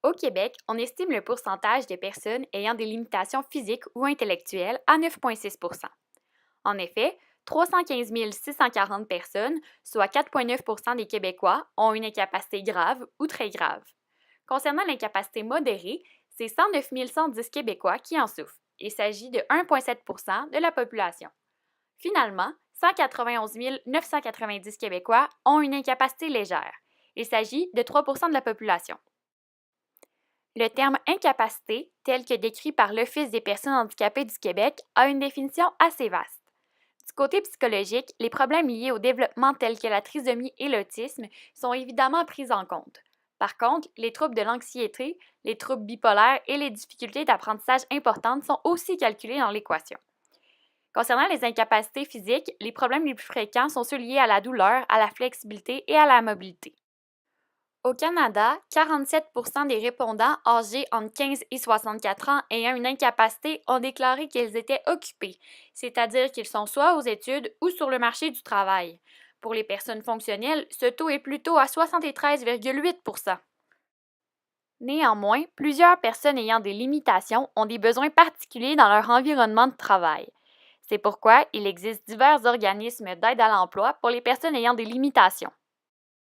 Au Québec, on estime le pourcentage des personnes ayant des limitations physiques ou intellectuelles à 9,6 En effet, 315 640 personnes, soit 4,9 des Québécois, ont une incapacité grave ou très grave. Concernant l'incapacité modérée, c'est 109 110 Québécois qui en souffrent. Il s'agit de 1,7 de la population. Finalement, 191 990 Québécois ont une incapacité légère. Il s'agit de 3 de la population. Le terme incapacité, tel que décrit par l'Office des personnes handicapées du Québec, a une définition assez vaste. Du côté psychologique, les problèmes liés au développement tels que la trisomie et l'autisme sont évidemment pris en compte. Par contre, les troubles de l'anxiété, les troubles bipolaires et les difficultés d'apprentissage importantes sont aussi calculés dans l'équation. Concernant les incapacités physiques, les problèmes les plus fréquents sont ceux liés à la douleur, à la flexibilité et à la mobilité. Au Canada, 47 des répondants âgés entre 15 et 64 ans ayant une incapacité ont déclaré qu'ils étaient occupés, c'est-à-dire qu'ils sont soit aux études ou sur le marché du travail. Pour les personnes fonctionnelles, ce taux est plutôt à 73,8 Néanmoins, plusieurs personnes ayant des limitations ont des besoins particuliers dans leur environnement de travail. C'est pourquoi il existe divers organismes d'aide à l'emploi pour les personnes ayant des limitations.